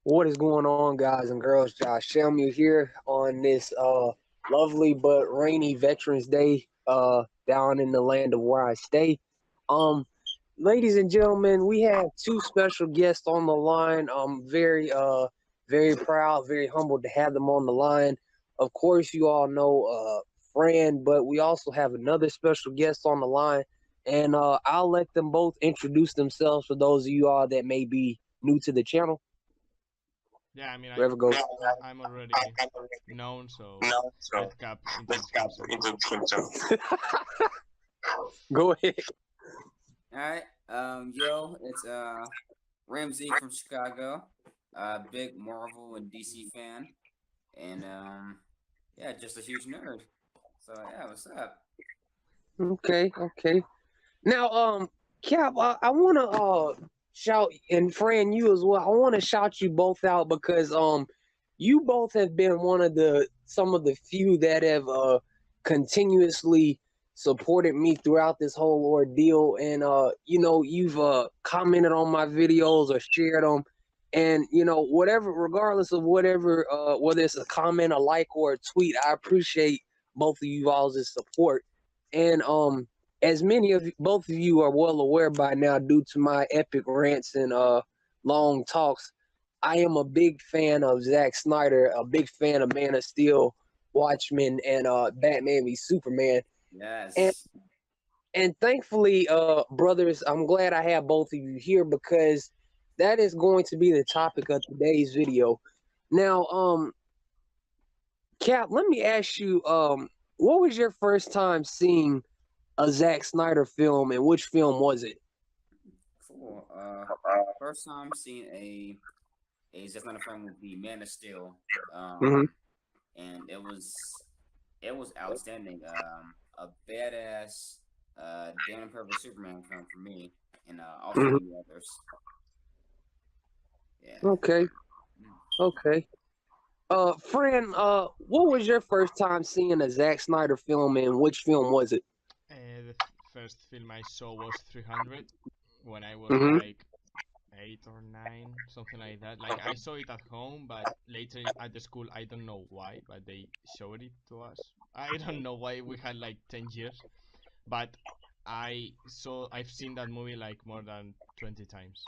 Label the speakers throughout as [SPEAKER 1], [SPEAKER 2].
[SPEAKER 1] What is going on, guys and girls? Josh Shelmuth here on this lovely but rainy Veterans Day down in the land of where I stay. Um, Ladies and gentlemen, we have two special guests on the line. I'm very proud, very humbled to have them on the line. Of course, you all know Fran, but we also have another special guest on the line, and I'll let them both introduce themselves for those of you all that may be new to the channel.
[SPEAKER 2] Yeah, I mean,
[SPEAKER 1] Whoever goes.
[SPEAKER 2] I'm already known, so let Cap introduce himself.
[SPEAKER 1] Go ahead.
[SPEAKER 3] All right. It's Ramsey from Chicago. Big Marvel and DC fan, and yeah, just a huge nerd. So yeah, what's up?
[SPEAKER 1] Okay. Now, Cap, I want to shout, and Fran, you as well. I want to shout you both out because you both have been some of the few that have continuously supported me throughout this whole ordeal, and you've commented on my videos or shared them, and whatever, regardless of whatever, whether it's a comment, a like, or a tweet, I appreciate both of you all's support, and as both of you are well aware by now, due to my epic rants and long talks, I am a big fan of Zack Snyder, a big fan of Man of Steel, Watchmen, and Batman v Superman. And
[SPEAKER 3] Yes.
[SPEAKER 1] and thankfully, brothers, I'm glad I have both of you here because that is going to be the topic of today's video. Now, Cap, let me ask you, what was your first time seeing a Zack Snyder film, and which film was it?
[SPEAKER 3] Cool. First time seeing a just not a film would be Man of Steel.
[SPEAKER 1] Mm-hmm.
[SPEAKER 3] And it was outstanding. A badass, damn and perfect Superman film for me, and also
[SPEAKER 1] Mm-hmm.
[SPEAKER 3] the others. Yeah.
[SPEAKER 1] Okay. Okay. Fran, what was your first time seeing a Zack Snyder film, and which film was it?
[SPEAKER 2] The first film I saw was 300 when I was
[SPEAKER 1] Mm-hmm.
[SPEAKER 2] like 8 or 9, something like that. Like I saw it at home, but later at the school, I don't know why, but they showed it to us. I don't know why we had like 10 years, but I've seen that movie like more than 20 times.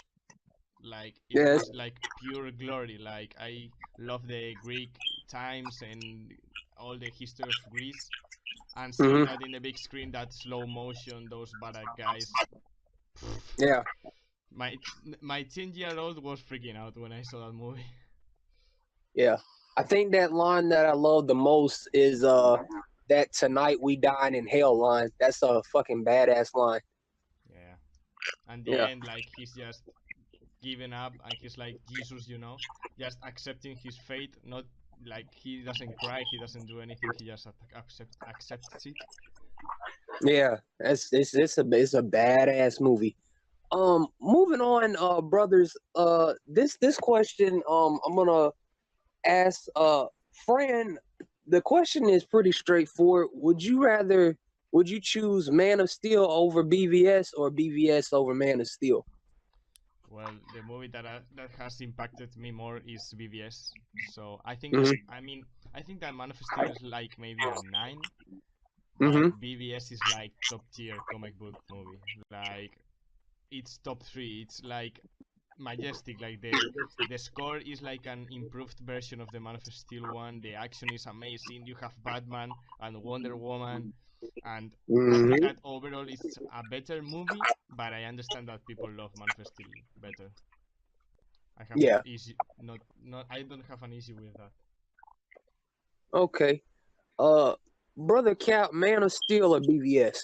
[SPEAKER 2] Like it
[SPEAKER 1] Yes.
[SPEAKER 2] was like pure glory. Like I love the Greek times and all the history of Greece, and seeing
[SPEAKER 1] Mm-hmm.
[SPEAKER 2] that in the big screen, that slow motion, those badass guys.
[SPEAKER 1] Yeah.
[SPEAKER 2] My my 10-year-old was freaking out when I saw that movie.
[SPEAKER 1] Yeah. I think that line that I love the most is that "Tonight we dine in hell" line. That's a fucking badass line.
[SPEAKER 2] Yeah, and the
[SPEAKER 1] Yeah.
[SPEAKER 2] end, like he's just giving up, and he's like Jesus, just accepting his fate. Not like he doesn't cry, he doesn't do anything. He just accepts it.
[SPEAKER 1] Yeah. It's a badass movie. Moving on, brothers. This question, I'm gonna ask Fran. The question is pretty straightforward. Would you choose Man of Steel over BVS or BVS over Man of Steel?
[SPEAKER 2] Well, the movie that has impacted me more is BVS. So I think
[SPEAKER 1] Mm-hmm.
[SPEAKER 2] I think that Man of Steel is like maybe a 9, but
[SPEAKER 1] Mm-hmm.
[SPEAKER 2] BVS is like top tier comic book movie. Like it's top 3. It's like majestic. Like the score is like an improved version of the Man of Steel one. The action is amazing. You have Batman and Wonder Woman, and I think
[SPEAKER 1] Mm-hmm.
[SPEAKER 2] that overall it's a better movie. But I understand that people love Man of Steel better. I have no
[SPEAKER 1] Yeah.
[SPEAKER 2] issue. Not. I don't have an issue with that.
[SPEAKER 1] Okay. Uh, Brother Cap, Man of Steel or BVS?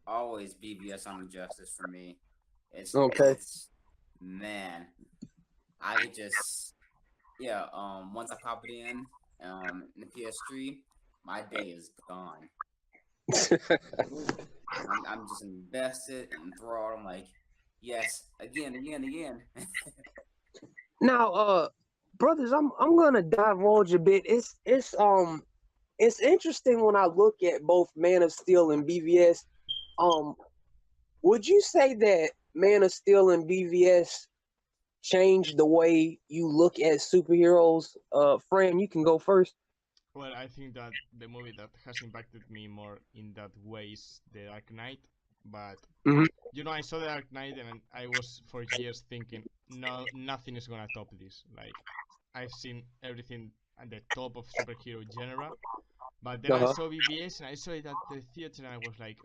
[SPEAKER 3] Always BBS on Injustice for me. It's
[SPEAKER 1] Okay.
[SPEAKER 3] it's man. I could just yeah. Once I pop it in the PS3, my day is gone. I'm just invested and enthralled. I'm like, yes, again.
[SPEAKER 1] Now, brothers, I'm gonna divulge a bit. It's interesting when I look at both Man of Steel and BVS. Um, would you say that Man of Steel and BVS changed the way you look at superheroes? Fran, you can go first.
[SPEAKER 2] Well, I think that the movie that has impacted me more in that way is The Dark Knight. But
[SPEAKER 1] Hmm.
[SPEAKER 2] I saw The Dark Knight and I was for years thinking, no, nothing is gonna top this. Like, I've seen everything at the top of superhero genre. But then I
[SPEAKER 1] Uh-huh.
[SPEAKER 2] saw BVS and I saw it at the theater and I was like,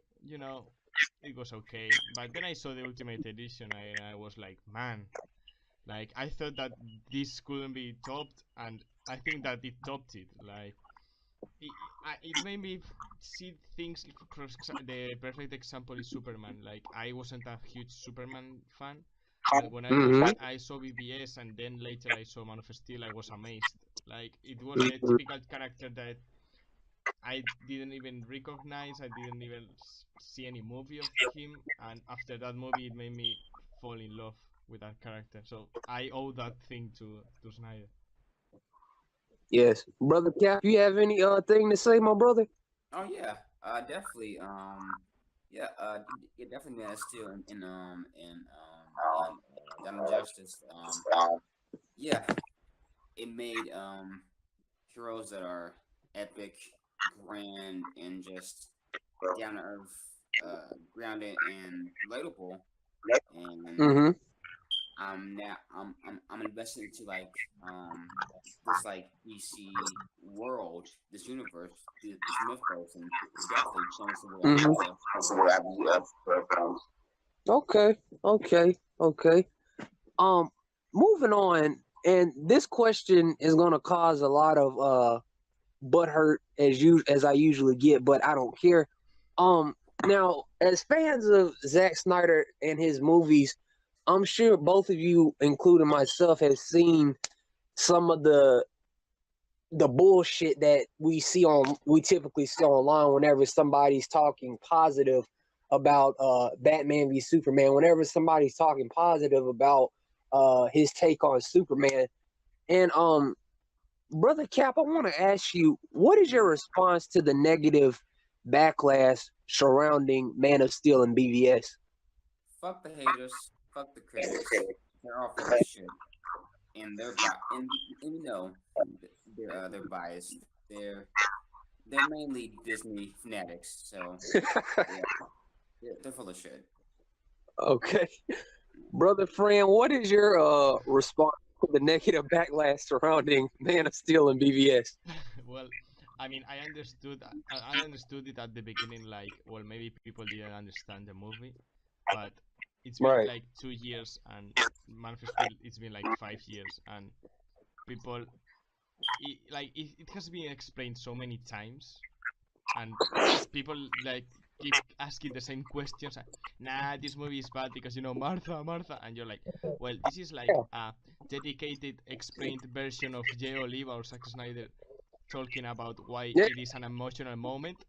[SPEAKER 2] it was okay. But then I saw the Ultimate Edition and I was like, man, like I thought that this couldn't be topped, and I think that it topped it. Like it, it made me see things. The perfect example is Superman. Like I wasn't a huge Superman fan, but when
[SPEAKER 1] Hmm.
[SPEAKER 2] I saw BBS and then later I saw Man of Steel, I was amazed. Like it was the typical character that I didn't even recognize. I didn't even see any movie of him, and after that movie, it made me fall in love with that character. So I owe that thing to Snyder.
[SPEAKER 1] Yes, brother Cap, you have any thing to say, my brother?
[SPEAKER 3] Oh yeah, definitely. Yeah, yeah, definitely Man of Steel and Dawn of Justice. Yeah, it made heroes that are epic, grand, and just down to earth, grounded and relatable. And
[SPEAKER 1] Mm-hmm.
[SPEAKER 3] I'm invested into like this like DC world, this universe, this mythos, and it definitely changed the way I
[SPEAKER 1] Mm-hmm.
[SPEAKER 3] view films.
[SPEAKER 1] Okay, okay, okay. Um, moving on, and this question is gonna cause a lot of butthurt as I usually get, but I don't care. Um, Now as fans of Zack Snyder and his movies, I'm sure both of you, including myself, have seen some of the bullshit that we typically see online whenever somebody's talking positive about Batman v Superman, whenever somebody's talking positive about his take on Superman. And brother Cap, I want to ask you, what is your
[SPEAKER 3] Mhm.
[SPEAKER 1] response to the negative backlash surrounding Man of Steel and BVS?
[SPEAKER 3] Fuck the haters, fuck the critics. They're all full of shit, and and you know they're biased. They're mainly Disney fanatics, so yeah, they're full of shit.
[SPEAKER 1] Okay. Brother Fran, what is your response to the negative backlash surrounding Man of Steel and BVS?
[SPEAKER 2] Well, I mean, I understood it at the beginning. Like, well, maybe people didn't understand the movie, but it's been
[SPEAKER 1] Right.
[SPEAKER 2] like 2 years, and Man of Steel, it's been like 5 years, and people, it has been explained so many times, and people like keep asking the same questions. Nah, this movie is bad because Martha, Martha, and you're like, well, this is like a dedicated, explained version of Jay Oliva or Zack Snyder talking about why
[SPEAKER 1] Yeah.
[SPEAKER 2] it is an emotional moment.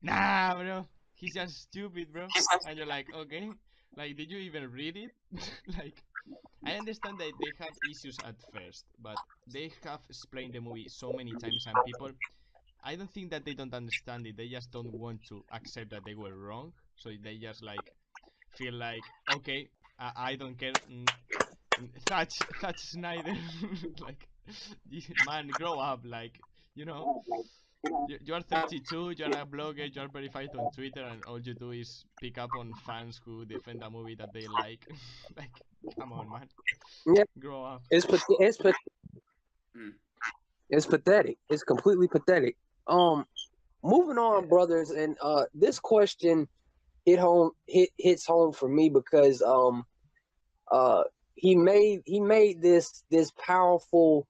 [SPEAKER 2] Nah, bro, he's just stupid, bro. And you're like, okay, like, did you even read it? Like, I understand that they have issues at first, but they have explained the movie so many times, and people, I don't think that they don't understand it. They just don't want to accept that they were wrong. So they just like feel like, okay, I don't care. Thatch Snyder, like, man, grow up. Like, you know, you are 32. You are a blogger. You are verified on Twitter, and all you do is pick up on fans who defend a movie that they like. Like, come on, man,
[SPEAKER 1] Yeah.
[SPEAKER 2] grow up.
[SPEAKER 1] It's
[SPEAKER 3] Mm.
[SPEAKER 1] it's pathetic. It's completely pathetic. Um, Moving on, brothers, and this question hits home for me because uh he made this powerful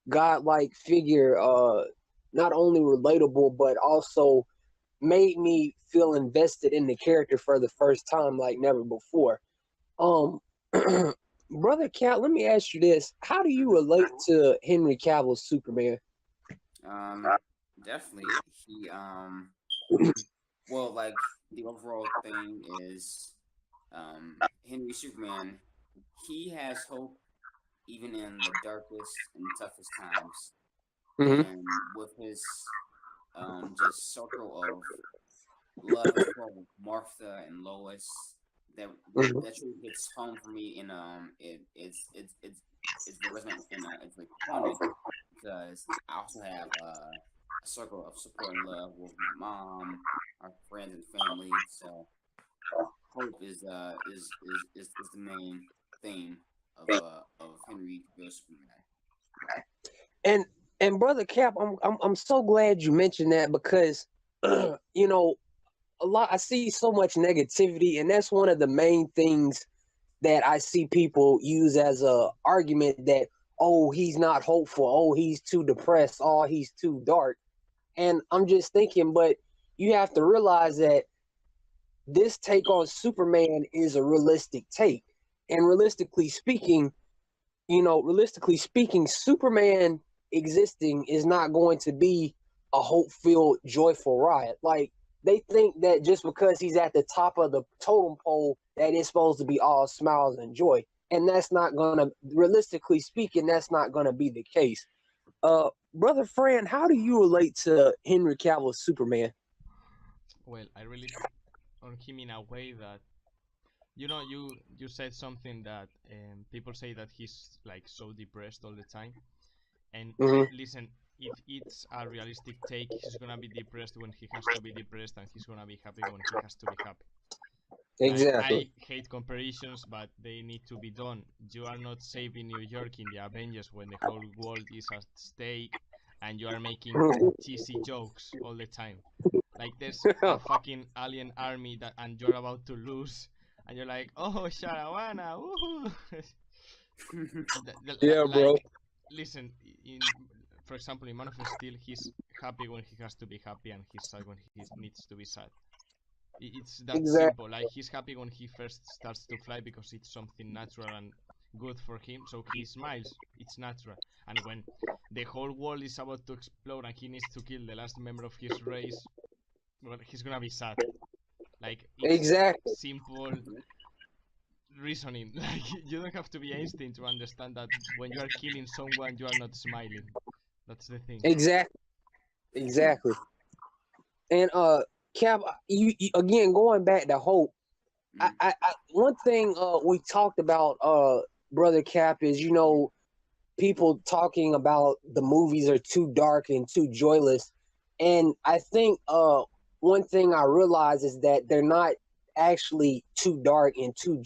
[SPEAKER 1] godlike figure not only relatable but also made me feel invested in the character for the first time like never before. Um, brother Cat, let me ask you this: how do you relate to Henry Cavill's Superman?
[SPEAKER 3] Um, definitely well, like the overall thing is, Henry Superman. He has hope even in the darkest and toughest times,
[SPEAKER 1] Mm-hmm.
[SPEAKER 3] and with his just circle of love as well with Martha and Lois. that
[SPEAKER 1] Mhm.
[SPEAKER 3] that truly hits home for me, and it's very resonant and it's like poignant because I also have a circle of support and love with my mom, our friends and family. So hope is the main theme of Henry Cavill Superman.
[SPEAKER 1] And brother Cap, I'm so glad you mentioned that because you know a lot I see so much negativity, and that's one of the main things that I see people use as a argument that, oh, he's not hopeful, oh, he's too depressed, oh, he's too dark. And I'm just thinking, but you have to realize that this take on Superman is a realistic take. And realistically speaking, Superman existing is not going to be a hope-filled, joyful ride. Like they think that just because he's at the top of the totem pole, that it's supposed to be all smiles and joy, and that's not gonna. Realistically speaking, that's not gonna be the case. Brother Fran, how do you relate to Henry Cavill's Superman?
[SPEAKER 2] Well, I relate on him in a way that you said something that people say that he's like so depressed all the time. And
[SPEAKER 1] Mm-hmm.
[SPEAKER 2] listen, if it's a realistic take, he's gonna be depressed when he has to be depressed, and he's gonna be happy when he has to be happy. Like,
[SPEAKER 1] Exactly.
[SPEAKER 2] I hate comparisons, but they need to be done. You are not saving New York in the Avengers when the whole world is at stake, and you are making cheesy jokes all the time. Like, there's a fucking alien army that, and you're about to lose, and you're like, oh, Sharawana, woohoo!
[SPEAKER 1] Yeah, bro.
[SPEAKER 2] Like, listen, in for example, in Man of Steel, he's happy when he has to be happy, and he's sad when he needs to be sad. It's that
[SPEAKER 1] Exactly.
[SPEAKER 2] simple. Like, he's happy when he first starts to fly because it's something natural and good for him, so he smiles. It's natural. And when the whole world is about to explode and he needs to kill the last member of his race, well, he's gonna be sad. Like, it's
[SPEAKER 1] Exactly.
[SPEAKER 2] simple reasoning. Like, you don't have to be Einstein to understand that when you are killing someone, you are not smiling. That's the thing.
[SPEAKER 1] Exactly. Exactly. And Cap, you again going back to hope. One thing we talked about, brother Cap, is people talking about the movies are too dark and too joyless, and I think one thing I realize is that they're not actually too dark and too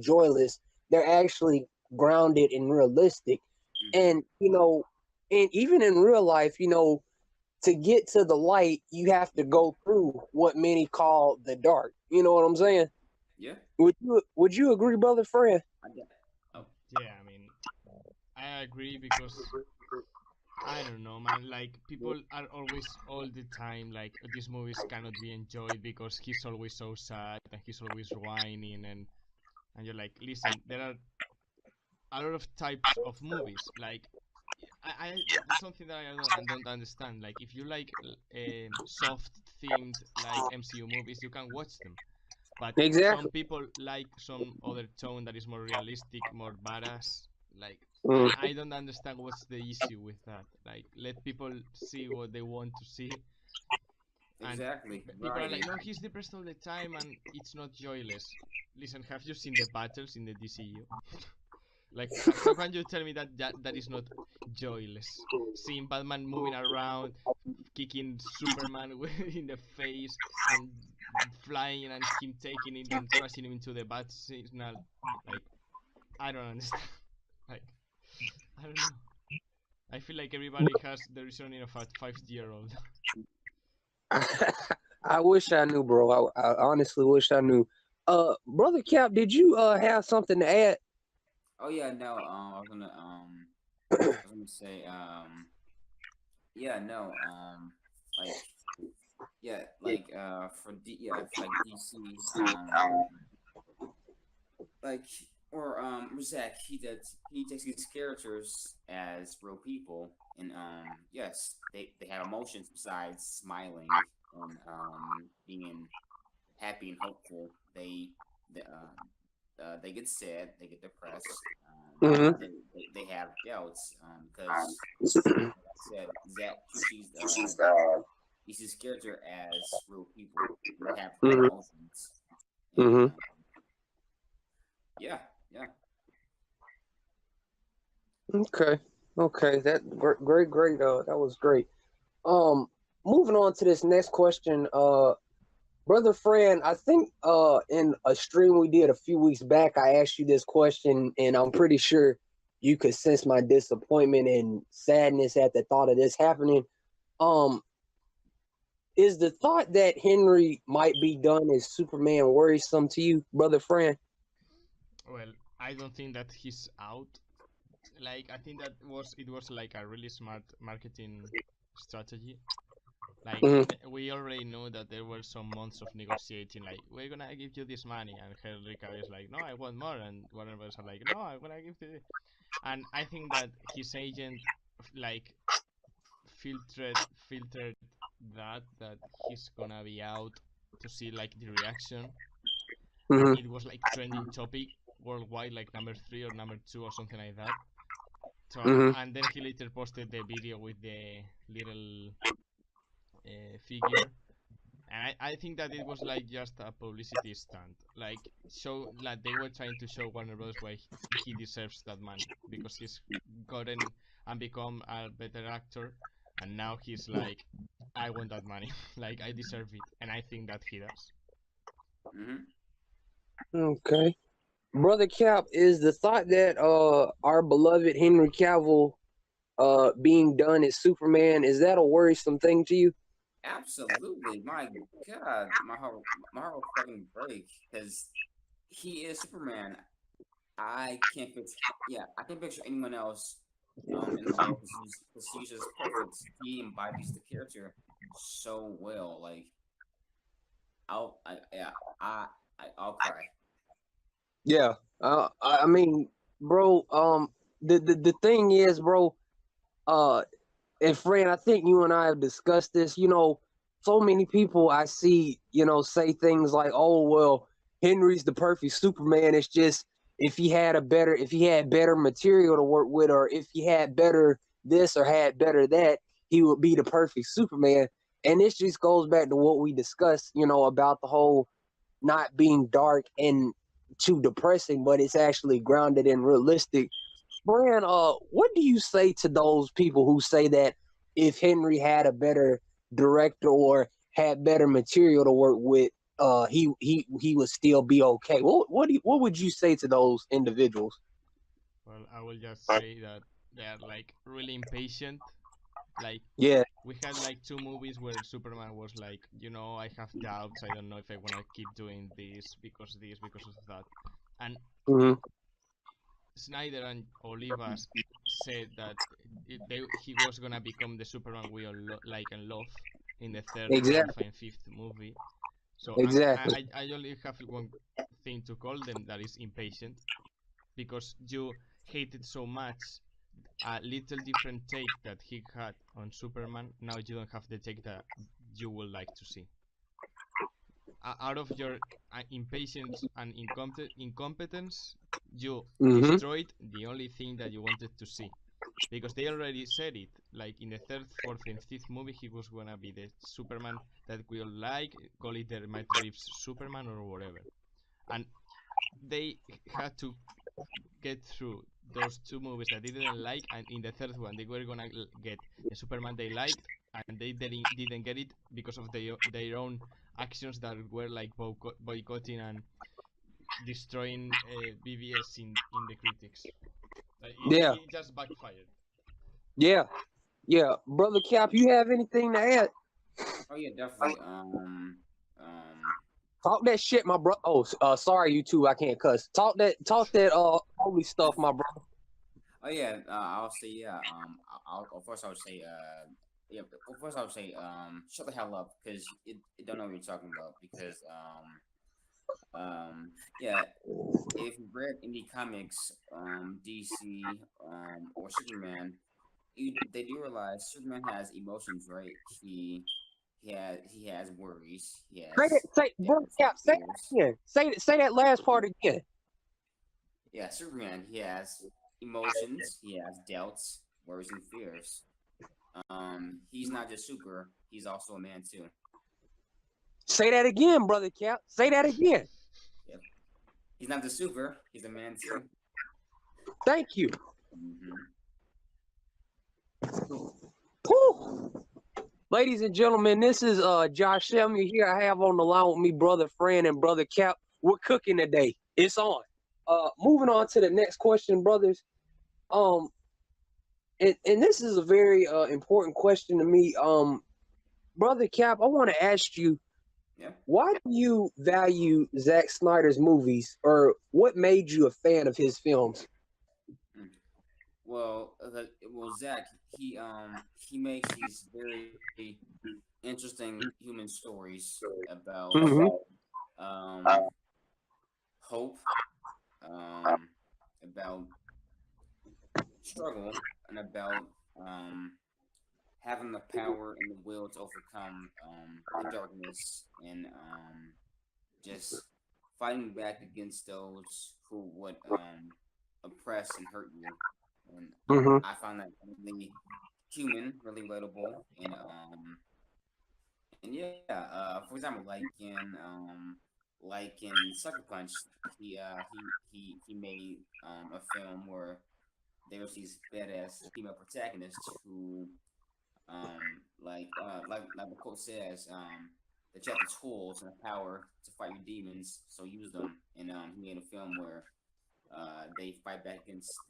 [SPEAKER 1] joyless. They're actually grounded and realistic,
[SPEAKER 3] Mm-hmm.
[SPEAKER 1] and and even in real life, to get to the light, you have to go through what many call the dark. You know what I'm saying?
[SPEAKER 3] Yeah.
[SPEAKER 1] Would you agree, brother Fred?
[SPEAKER 3] I get. Oh.
[SPEAKER 2] Yeah, I mean, I agree because I don't know, man. Like, people are always all the time like, these movies cannot be enjoyed because he's always so sad and he's always whining, and you're like, listen, there are a lot of types of movies. Like, that's something that I don't understand. Like, if you like soft themed like MCU movies, you can watch them. But some
[SPEAKER 1] Exactly.
[SPEAKER 2] people like some other tone that is more realistic, more badass. Like,
[SPEAKER 1] Mm,
[SPEAKER 2] I don't understand what's the issue with that. Like, let people see what they want to see. And
[SPEAKER 3] Exactly.
[SPEAKER 2] people are
[SPEAKER 3] Variety.
[SPEAKER 2] like, no, he's depressed all the time and it's not joyless. Listen, have you seen the battles in the DCU? Like, how can you tell me that is not joyless? Seeing Batman moving around, kicking Superman in the face, and flying, and him taking it and crashing him into the bat signal. Like, I don't understand. Like, I don't know. I feel like everybody has the reasoning of a 5-year-old.
[SPEAKER 1] I wish I knew, bro. I honestly wish I knew. Brother Cap, did you have something to add?
[SPEAKER 3] Oh yeah, no. I was gonna say yeah, no. Like yeah, like for like DC like or Zach, he takes these characters as real people, and yes, they have emotions besides smiling and being happy and hopeful. They get sad, they get depressed,
[SPEAKER 1] Mm-hmm.
[SPEAKER 3] they have doubts because like I said, Zach he sees character as real people. They have
[SPEAKER 1] Mm-hmm.
[SPEAKER 3] emotions, and
[SPEAKER 1] Mm-hmm.
[SPEAKER 3] Yeah, yeah.
[SPEAKER 1] Okay, okay, great. That was great. Um, moving on to this next question. Brother Fran, I think in a stream we did a few weeks back, I asked you this question, and I'm pretty sure you could sense my disappointment and sadness at the thought of this happening. Um, is the thought that Henry might be done as Superman worrisome to you, Brother Fran?
[SPEAKER 2] Well, I don't think that he's out. Like I think that it was like a really smart marketing strategy. Like
[SPEAKER 1] Mm-hmm.
[SPEAKER 2] we already know that there were some months of negotiating. Like we're gonna give you this money, and Henry Cavill is like, no, I want more, and Warner Bros are like, no, I'm gonna give you. And I think that his agent, like, filtered that he's gonna be out to see like the reaction, and
[SPEAKER 1] Mm-hmm.
[SPEAKER 2] it was like trending topic worldwide, like number 3 or number 2 or something like that. So
[SPEAKER 1] Mm-hmm.
[SPEAKER 2] and then he later posted the video with the little figure, and I think that it was like just a publicity stunt, like show like they were trying to show Warner Bros. Why he deserves that money because he's gotten and become a better actor, and now he's like, I want that money, like I deserve it, and I think that he does.
[SPEAKER 3] Hmm.
[SPEAKER 1] Okay. Brother Cap, is the thought that our beloved Henry Cavill being done as Superman, is that a worrisome thing to you?
[SPEAKER 3] Absolutely. My God, my heart will fucking break because he is Superman. I can't picture. Yeah, I can't picture anyone else in the role because he's just perfect. He embodies the character so well. Like yeah, I, I'll cry.
[SPEAKER 1] Yeah. I mean, bro, the thing is, bro, uh and friend, I think you and I have discussed this. So many people I see, say things like, "Oh, well, Henry's the perfect Superman. It's just if he had better material to work with, or if he had better this or had better that, he would be the perfect Superman." And this just goes back to what we discussed, about the whole not being dark and too depressing, but it's actually grounded and realistic. Brian, what do you say to those people who say that if Henry had a better director or had better material to work with, he would still be okay? What would you say to those individuals?
[SPEAKER 2] Well, I will just say that they are like really impatient. Like
[SPEAKER 1] Yeah.
[SPEAKER 2] we had like 2 movies where Superman was like, I have doubts. I don't know if I want to keep doing this because of that. And
[SPEAKER 1] Mm-hmm.
[SPEAKER 2] Snyder and Olivas said that he was gonna become the Superman we all like and love in the third, fourth,
[SPEAKER 1] Exactly.
[SPEAKER 2] and fifth movie. So
[SPEAKER 1] Exactly.
[SPEAKER 2] I only have one thing to call them, that is impatient, because you hated so much a little different take that he had on Superman. Now you don't have the take that you would like to see. Out of your impatience and incompetence, you
[SPEAKER 1] Mm-hmm.
[SPEAKER 2] destroyed the only thing that you wanted to see. Because they already said it, like in the third, fourth, and fifth movie, he was gonna be the Superman that we all like, call it the Matt Reeves Superman or whatever. And they had to get through those 2 movies that they didn't like, and in the third one, they were gonna get the Superman they liked, and they didn't get it because of their own actions that were like boycotting and destroying BVS in the critics. Like
[SPEAKER 1] Yeah.
[SPEAKER 2] it just backfired.
[SPEAKER 1] Yeah. Yeah. Brother Cap, you have anything to add?
[SPEAKER 3] Oh yeah, definitely.
[SPEAKER 1] Talk that shit, my bro. Oh, sorry, you too. I can't cuss. Talk that holy stuff, my bro.
[SPEAKER 3] Oh yeah, I'll say yeah. First I would say yeah. First I would say shut the hell up because it don't know what you're talking about because yeah. If you read indie comics, DC, or Superman, they do realize Superman has emotions, right? He has worries. He
[SPEAKER 1] Bro,
[SPEAKER 3] has
[SPEAKER 1] Cap, say
[SPEAKER 3] fears.
[SPEAKER 1] that again. Say that last part again.
[SPEAKER 3] Yeah, Superman. He has emotions. He has doubts, worries, and fears. He's not just super. He's also a man too.
[SPEAKER 1] Say that again, brother Cap. Say that again.
[SPEAKER 3] Yep. He's not the super. He's a man too.
[SPEAKER 1] Thank you.
[SPEAKER 3] Hmm.
[SPEAKER 1] Whew. Ladies and gentlemen, this is Josh Samuel here. I have on the line with me brother Fran and brother Cap. We're cooking today. It's on. Moving on to the next question, brothers. Um, and this is a very important question to me. Brother Cap, I want to ask you,
[SPEAKER 3] Yeah.
[SPEAKER 1] why do you value Zack Snyder's movies, or what made you a fan of his films?
[SPEAKER 3] Mm. Well, Zach, he makes these very interesting human stories about
[SPEAKER 1] Mm-hmm.
[SPEAKER 3] um hope, um about struggle, and about um having the power and the will to overcome the darkness, and just fighting back against those who would oppress and hurt you. And
[SPEAKER 1] Mm-hmm.
[SPEAKER 3] I found that really human, really relatable, and yeah. For example, like in Sucker Punch, he made a film where there was these badass female protagonists who like the quote says, that you have the tools and the power to fight your demons, so use them. And he made a film where they fight back against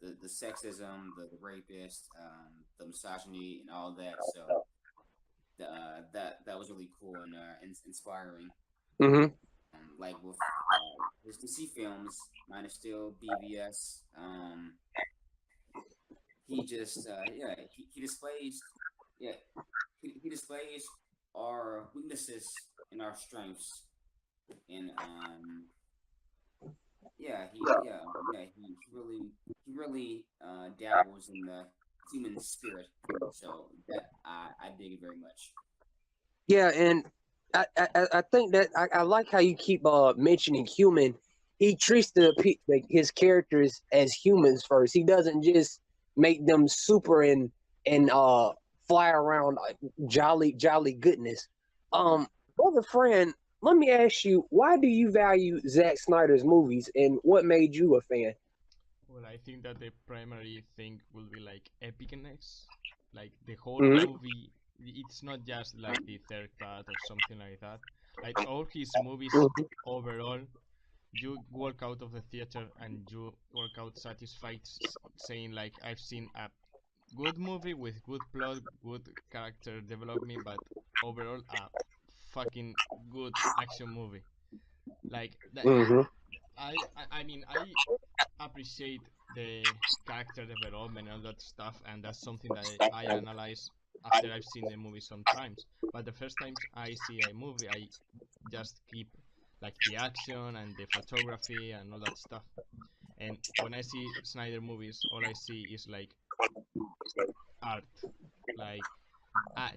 [SPEAKER 3] the sexism, the rapist, the misogyny, and all that. So that was really cool and inspiring.
[SPEAKER 1] Mm-hmm.
[SPEAKER 3] Like with his DC films, mine is still BVS. He just he displays, yeah, he displays our weaknesses and our strengths, and he really dabbles in the human spirit, so that I dig it very much.
[SPEAKER 1] Yeah, and I think that I like how you keep mentioning human. He treats his characters as humans first. He doesn't just make them super and fly around like jolly goodness.
[SPEAKER 3] Hmm.
[SPEAKER 1] Brother friend, let me ask you, why do you value Zack Snyder's movies, and what made you a fan?
[SPEAKER 2] Well, I think that the primary thing will be like epicness. Like the whole
[SPEAKER 1] Mm-hmm.
[SPEAKER 2] movie, it's not just like the third part or something like that. Like all his movies overall, you walk out of the theater and you walk out satisfied, saying like I've seen a good movie with good plot, good character development, but overall a fucking good action movie. Like that,
[SPEAKER 1] Mm-hmm.
[SPEAKER 2] I mean I appreciate the character development and all that stuff, and that's something that I analyze after I've seen the movie sometimes. But the first times I see a movie, I just keep like the action and the photography and all that stuff. And when I see Snyder movies, all I see is like art. Like I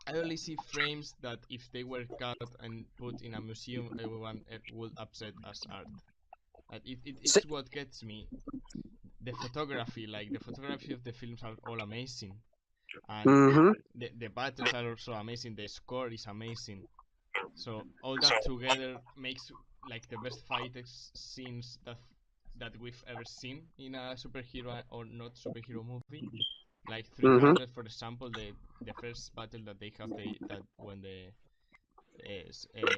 [SPEAKER 2] I only see frames that if they were cut and put in a museum, everyone would upset as art. And it's what gets me. The photography, like the photography of the films are all amazing, and
[SPEAKER 1] Mm-hmm.
[SPEAKER 2] the battles are also amazing. The score is amazing. So all that together makes like the best scenes that we've ever seen in a superhero or not superhero movie. Like
[SPEAKER 1] Mm-hmm.
[SPEAKER 2] 300, for example, the first battle that they have, that when the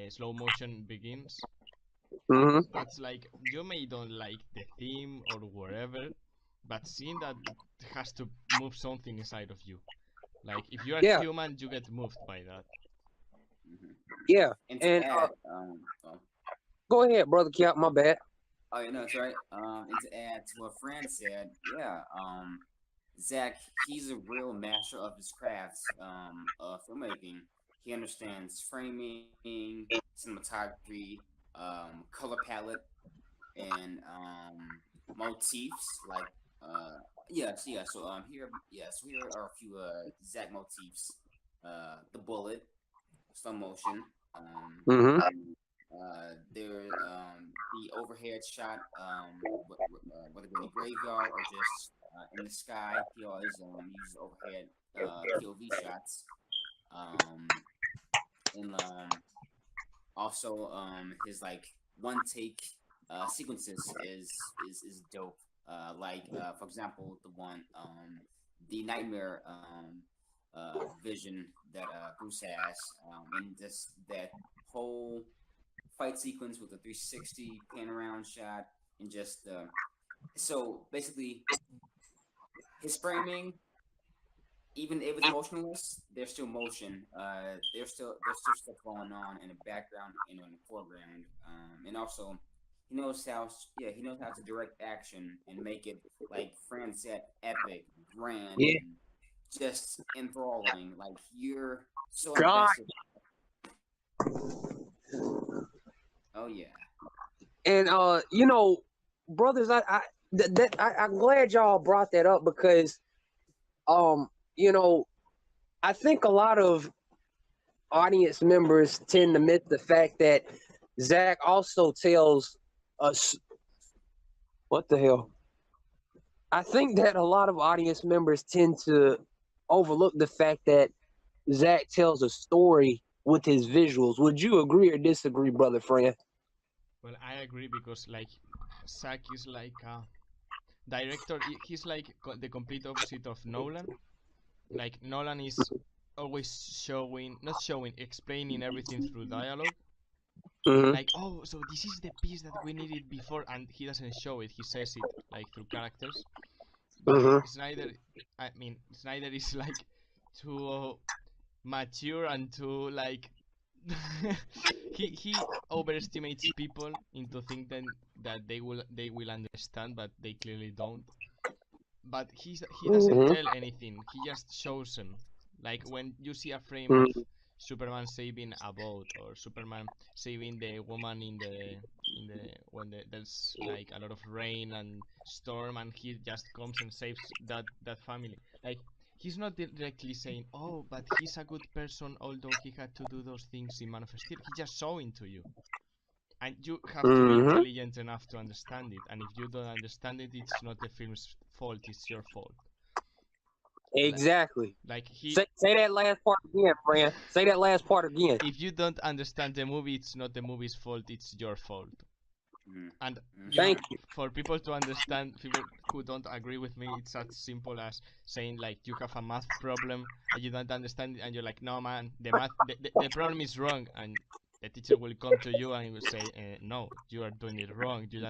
[SPEAKER 2] slow motion begins,
[SPEAKER 1] Mm-hmm.
[SPEAKER 2] that's like you may don't like the theme or whatever, but seeing that has to move something inside of you. Like if you are
[SPEAKER 1] Yeah,
[SPEAKER 2] human, you get moved by that.
[SPEAKER 3] Hmm.
[SPEAKER 1] yeah.
[SPEAKER 3] And to
[SPEAKER 1] And
[SPEAKER 3] add,
[SPEAKER 1] go ahead, brother Cap. My bad.
[SPEAKER 3] oh, yeah, no, that's right. And to add to what Fran said, yeah, Zach, he's a real master of his crafts, of filmmaking. He understands framing, cinematography, color palette, and motifs. Like, yes. Here are a few Zach motifs. The bullet, slow motion. Um,
[SPEAKER 1] Mm-hmm.
[SPEAKER 3] the overhead shot, whether it be in a graveyard or just in the sky. He always uses overhead POV shots. Um, and also his like one take sequences is dope. For example, the nightmare vision that Bruce has, and just that whole fight sequence with the 360 pan around shot, and just so basically his framing, even if it's motionless, there's still motion. There's still stuff going on in the background and in the foreground. And also he knows how to direct action and make it, like Fran said, epic, grand,
[SPEAKER 1] Yeah.
[SPEAKER 3] and just enthralling. Like you're so
[SPEAKER 1] God.
[SPEAKER 3] invested. Oh yeah.
[SPEAKER 1] And brothers, I'm glad y'all brought that up because I think a lot of audience members tend to miss the fact that Zack also tells us what the hell. I think that a lot of audience members tend to overlook the fact that Zack tells a story with his visuals. Would you agree or disagree, brother Fran?
[SPEAKER 2] Well, I agree because like Zack is like a director. He's like the complete opposite of Nolan. Like Nolan is always not showing, explaining everything through dialogue.
[SPEAKER 1] Mm-hmm.
[SPEAKER 2] Like, oh, so this is the piece that we needed before, and he doesn't show it. He says it like through characters. But Snyder is like too mature and too like he overestimates people into thinking that they will understand, but they clearly don't. But he doesn't tell anything. He just shows them. Like when you see a frame of Superman saving a boat or Superman saving the woman in the when there's like a lot of rain and storm, and he just comes and saves that family. Like he's not directly saying, "Oh, but he's a good person, although he had to do those things in Man of Steel." He just showing to you, and you have to be intelligent enough to understand it. And if you don't understand it, it's not the film's fault; it's your fault.
[SPEAKER 1] Exactly.
[SPEAKER 2] Like he
[SPEAKER 1] say that last part again, Fran. Say that last part again.
[SPEAKER 2] If you don't understand the movie, it's not the movie's fault; it's your fault. And
[SPEAKER 1] Thank you.
[SPEAKER 2] For people to understand, people who don't agree with me, it's as simple as saying like you have a math problem and you don't understand it, and you're like, no man, the problem is wrong, and the teacher will come to you and he will say, no, you are doing it wrong. You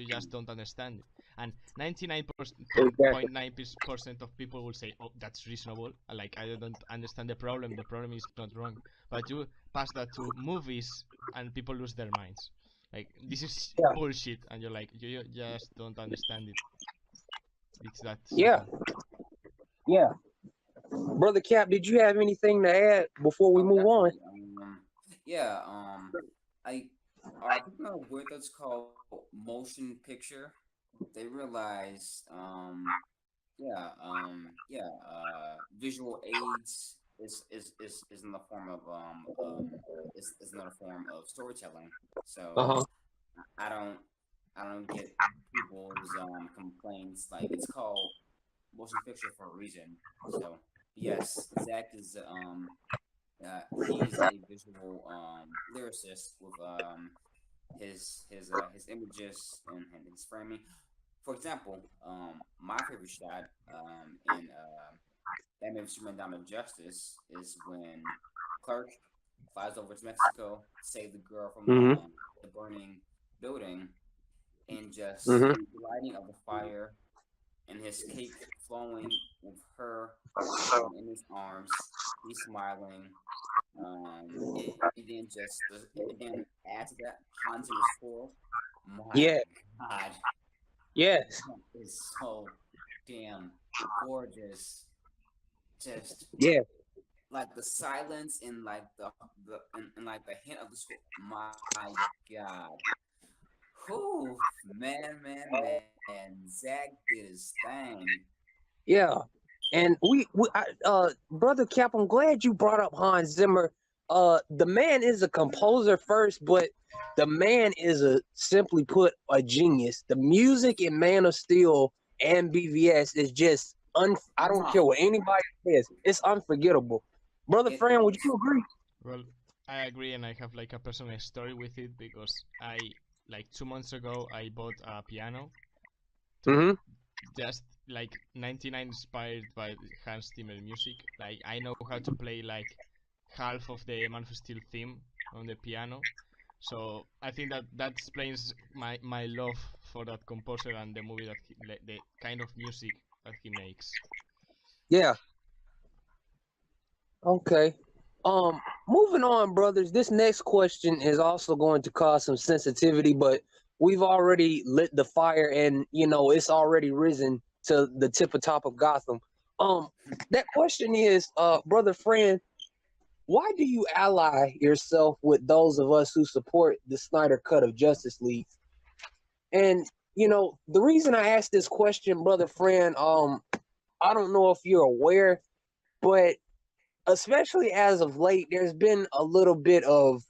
[SPEAKER 2] just don't understand it. And 99.9% of people will say, oh, that's reasonable. Like I don't understand the problem. The problem is not wrong. But you pass that to movies, and people lose their minds. Like this is bullshit, and you're like, you just don't understand it. It's that simple.
[SPEAKER 1] Yeah. Brother Cap, did you have anything to add before we move on?
[SPEAKER 3] I think what that's called motion picture. They realized, visual aids is in the form of is another form of storytelling. So I don't get people's complaints. Like it's called motion picture for a reason. So yes, Zack is he's a visual lyricist with his images and his framing. For example, my favorite shot in Batman Superman Dawn of Justice is when Clark flies over to Mexico to save the girl from the burning building, and just the lighting of the fire and his cape flowing with her in his arms. He's smiling. It then adds to that Hans Zimmer score. My God.
[SPEAKER 1] Yes.
[SPEAKER 3] It's so damn gorgeous. Just like the silence and like the like the hint of the score. My God. Whew, man. Zack did his thing.
[SPEAKER 1] Yeah. And Brother Cap, I'm glad you brought up Hans Zimmer. The man is a composer first, but the man is simply put a genius. The music in Man of Steel and BVS is just I don't care what anybody says. It's unforgettable. Brother Fran, would you agree?
[SPEAKER 2] Well, I agree, and I have like a personal story with it because I like 2 months ago, I bought a piano to
[SPEAKER 1] Mm-hmm.
[SPEAKER 2] just like 99 inspired by Hans Zimmer music. Like I know how to play like half of the Man of Steel theme on the piano. So I think that explains my love for that composer and the movie that the kind of music that he makes.
[SPEAKER 1] Yeah. Okay. Um, Moving on, brothers. This next question is also going to cause some sensitivity, but we've already lit the fire, and it's already risen to the tip of top of Gotham. Um, that question is, brother friend, why do you ally yourself with those of us who support the Snyder Cut of Justice League? And the reason I asked this question, brother friend, I don't know if you're aware, but especially as of late, there's been a little bit of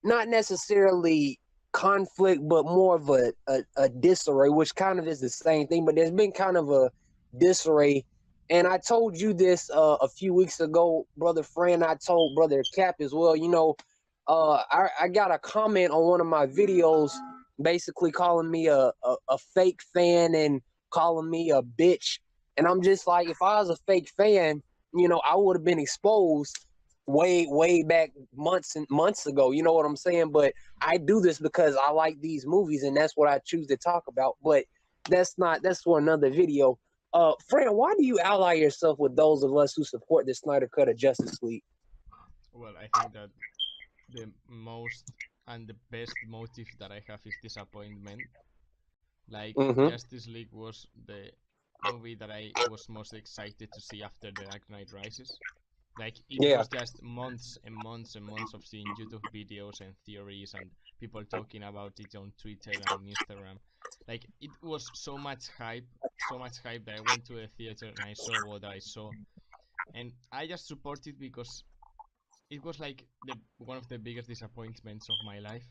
[SPEAKER 1] not necessarily conflict, but more of a disarray, which kind of is the same thing, but there's been kind of a disarray. And I told you this a few weeks ago, brother friend. I told brother Cap as well. I got a comment on one of my videos basically calling me a fake fan and calling me a bitch. And I'm just like, if I was a fake fan, I would have been exposed way back months and months ago. You know what I'm saying? But I do this because I like these movies and that's what I choose to talk about. But that's for another video. Fran, why do you ally yourself with those of us who support the Snyder Cut of Justice League?
[SPEAKER 2] Well, I think that the most and the best motive that I have is disappointment. Like
[SPEAKER 1] Mm-hmm.
[SPEAKER 2] Justice League was the movie that I was most excited to see after The Dark Knight Rises. Like it
[SPEAKER 1] Yeah.
[SPEAKER 2] was just months and months and months of seeing YouTube videos and theories and people talking about it on Twitter and Instagram. Like it was so much hype that I went to the theater and I saw what I saw, and I just supported because it was like the one of the biggest disappointments of my life.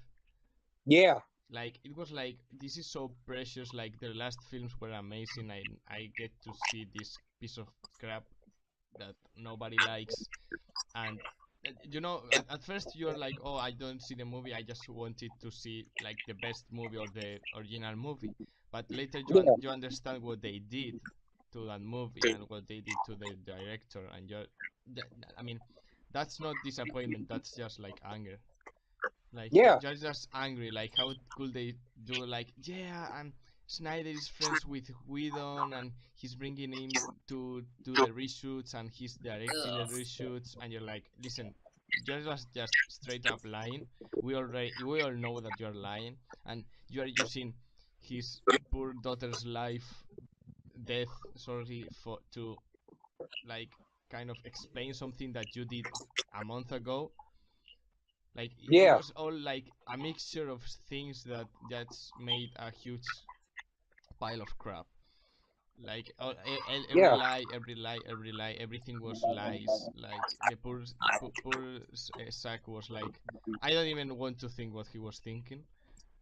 [SPEAKER 1] Yeah.
[SPEAKER 2] Like it was like this is so precious. Like the last films were amazing. I get to see this piece of crap that nobody likes, and at first you're like, oh, I don't see the movie, I just wanted to see like the best movie or the original movie, but later
[SPEAKER 1] Yeah.
[SPEAKER 2] you understand what they did to that movie and what they did to the director, and I mean, that's not disappointment, that's just like anger. Like
[SPEAKER 1] Yeah.
[SPEAKER 2] you're just angry. Like how could they do? Like yeah, and Snyder is friends with Whedon, and he's bringing him to do the reshoots, and he's directing the reshoots, and you're like, listen, you're just straight up lying. We all know that you're lying, and you are using his poor daughter's death, sorry, for to like kind of explain something that you did a month ago. Like it
[SPEAKER 1] Yeah.
[SPEAKER 2] was all like a mixture of things that just made a huge pile of crap. Like every
[SPEAKER 1] Yeah.
[SPEAKER 2] lie, everything was lies. Like the poor Zack was like, I don't even want to think what he was thinking.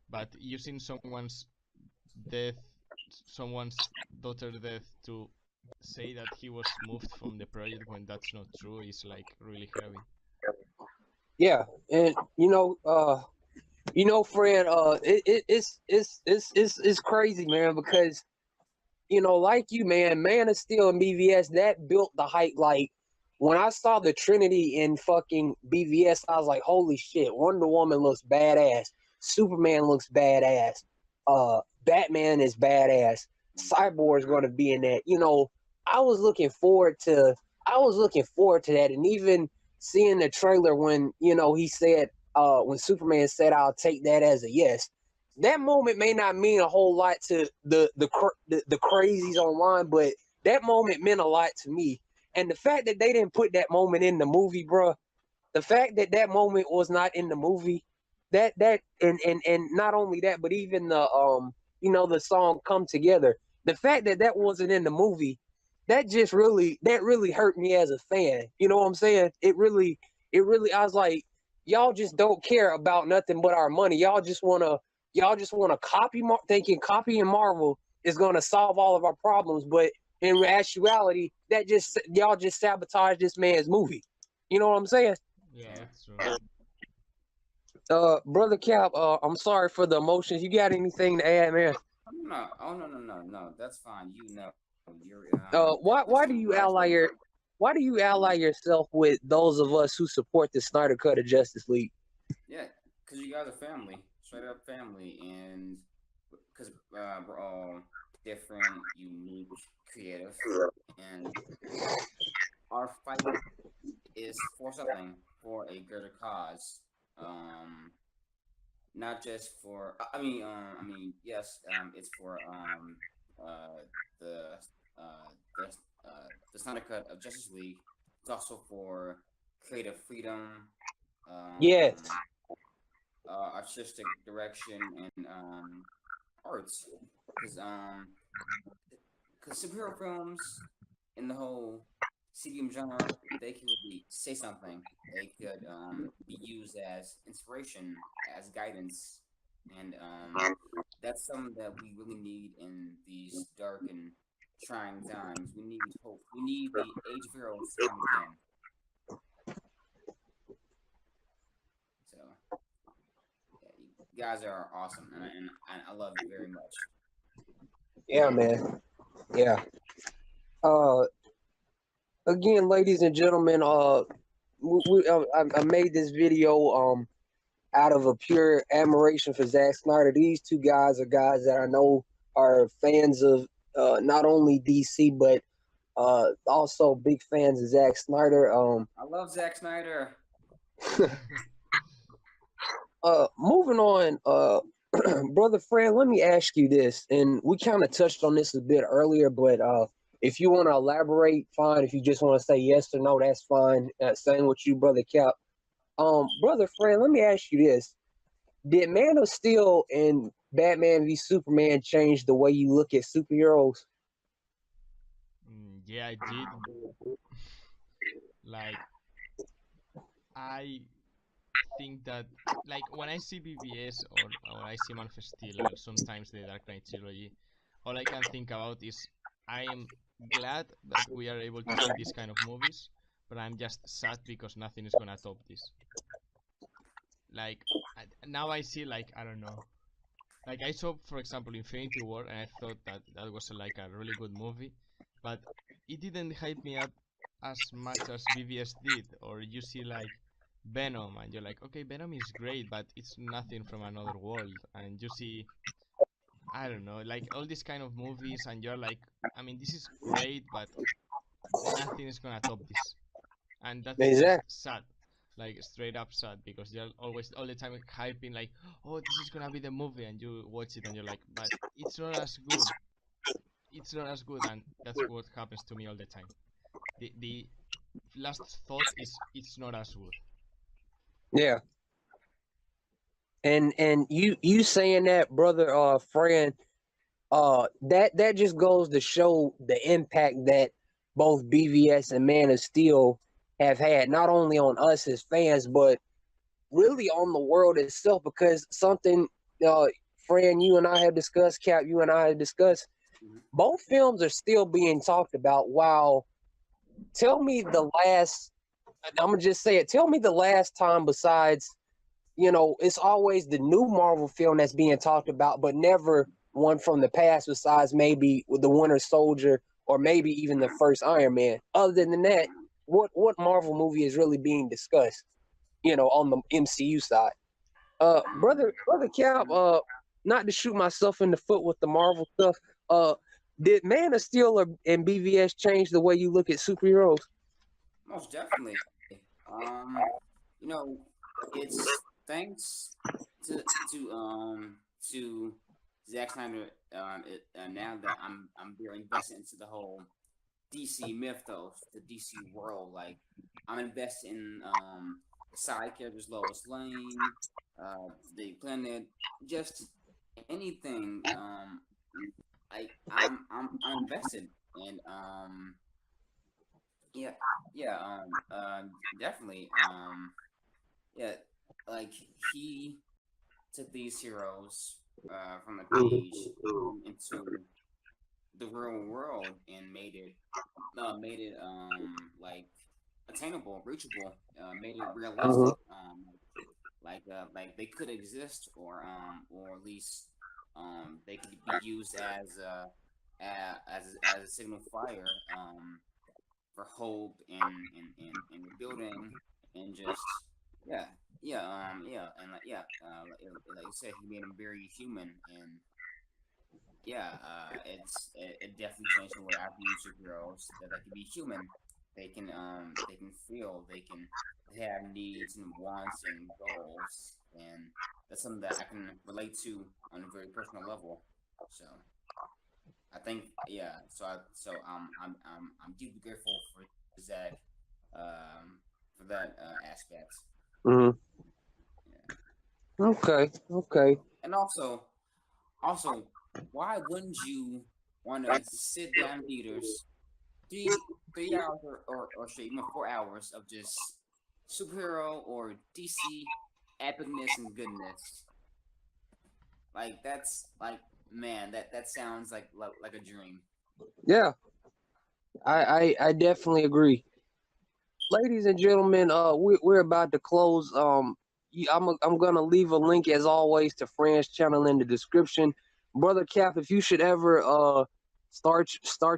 [SPEAKER 2] But using death, someone's daughter death to say that he was moved from the project when that's not true is like really heavy.
[SPEAKER 1] Yeah. And Fred, it's crazy, man, because like you, Man of Steel and BVS, that built the hype. Like when I saw the Trinity in fucking BVS, I was like, holy shit, Wonder Woman looks badass, Superman looks badass, Batman is badass, Cyborg's gonna be in that. I was looking forward to that, and even seeing the trailer when he said when Superman said I'll take that as a yes. That moment may not mean a whole lot to the crazies online, but that moment meant a lot to me. And the fact that they didn't put that moment in the movie, bro, the fact that that moment was not in the movie, and not only that, but even the song "Come Together," the fact that that wasn't in the movie, that really hurt me as a fan. You know what I'm saying? It really. I was like, y'all just don't care about nothing but our money. Y'all just wanna thinking copying Marvel is gonna solve all of our problems, but in actuality, y'all just sabotage this man's movie. You know what I'm saying?
[SPEAKER 2] Yeah, that's true.
[SPEAKER 1] Brother Cap, I'm sorry for the emotions. You got anything to add, man?
[SPEAKER 3] No, oh no. That's fine. You know, you're
[SPEAKER 1] Why
[SPEAKER 3] it's
[SPEAKER 1] do
[SPEAKER 3] your
[SPEAKER 1] you
[SPEAKER 3] pleasure.
[SPEAKER 1] ally yourself with those of us who support the Snyder Cut of Justice League?
[SPEAKER 3] Yeah, because you guys are family, straight up family, and because we're all different, unique, creative, and our fight is for something, for a greater cause. Um, Not just for, yes, it's for uh, the uh, the the Snyder Cut of Justice League. It's also for creative freedom,
[SPEAKER 1] Yes.
[SPEAKER 3] um, artistic direction, and arts, because superhero films in the whole CDM genre, they could really say something. They could be used as inspiration, as guidance, and that's something that we really need in these dark and trying times. We need hope. We need the age of heroes to come again. So, yeah, you guys are awesome, and I love you very much.
[SPEAKER 1] Yeah, man. Yeah. Uh, Again, ladies and gentlemen, I made this video out of a pure admiration for Zack Snyder. These two guys are guys that I know are fans of not only DC but also big fans of Zack Snyder.
[SPEAKER 3] I love Zack Snyder.
[SPEAKER 1] Moving on, brother Fred, let me ask you this, and we kind of touched on this a bit earlier, but if you want to elaborate, fine. If you just want to say yes or no, that's fine. Same with you, brother Cap. Brother Fred, let me ask you this: did Man of Steel and Batman v Superman change the way you look at superheroes?
[SPEAKER 2] Yeah, I did. Like, I think that, like, when I see BVS or I see Man of Steel or sometimes the Dark Knight trilogy, all I can think about is I am glad that we are able to see this kind of movies, but I'm just sad because nothing is gonna top this. Like, now I see, like, I don't know. Like, I saw, for example, Infinity War, and I thought that that was like a really good movie, but it didn't hype me up as much as BVS did. Or you see like Venom, and you're like, okay, Venom is great, but it's nothing from another world. And you see, I don't know, like all these kind of movies, and you're like, I mean, this is great, but nothing is gonna top this, and that's just
[SPEAKER 1] Exactly.
[SPEAKER 2] sad, like straight up sad, because they're always all the time hyping like, oh, this is gonna be the movie, and you watch it and you're like, but it's not as good. It's not as good, and that's what happens to me all the time. The last thought is it's not as good.
[SPEAKER 1] Yeah. And you saying that, brother Fred, that just goes to show the impact that both BVS and Man of Steel have had, not only on us as fans, but really on the world itself. Because something, uh, Fran, you and I have discussed, Cap, you and I have discussed,
[SPEAKER 3] Mhm.
[SPEAKER 1] both films are still being talked about. Wow, tell me the last. I'm gonna just say it. Tell me the last time besides, it's always the new Marvel film that's being talked about, but never one from the past besides maybe the Winter Soldier or maybe even the first Iron Man. Other than that, what Marvel movie is really being discussed, on the MCU side? Brother Cap, not to shoot myself in the foot with the Marvel stuff, did Man of Steel and BVS change the way you look at superheroes?
[SPEAKER 3] Most definitely. You know, it's thanks to to um to Zack Snyder. Now that I'm very invested into the whole DC mythos, the DC world. Like, I'm invested in the side characters, Lois Lane, the planet, just anything. I'm invested, and yeah, yeah, definitely, yeah, like he took these heroes from the page, put them into the real world, and made it like attainable, reachable, made it
[SPEAKER 1] Mhm.
[SPEAKER 3] realistic. like they could exist, or at least they could be used as as a signal fire for hope and rebuilding, and just yeah, and like you said, he made him very human. And yeah, it definitely changed the way I view superheroes, that they can be human, they can feel, they have needs and wants and goals, and that's something that I can relate to on a very personal level. So I think yeah, I'm deeply grateful for Zach, for that aspect.
[SPEAKER 1] Hmm.
[SPEAKER 3] Yeah.
[SPEAKER 1] Okay, okay.
[SPEAKER 3] And also, why wouldn't you want to sit down in theaters 3 hours, or shit, even 4 hours of just superhero or DC epicness and goodness? Like that's like, man, that sounds like a dream.
[SPEAKER 1] Yeah, I definitely agree. Ladies and gentlemen, we're about to close. I'm gonna leave a link as always to Fran's channel in the description. Brother Cap, if you should ever start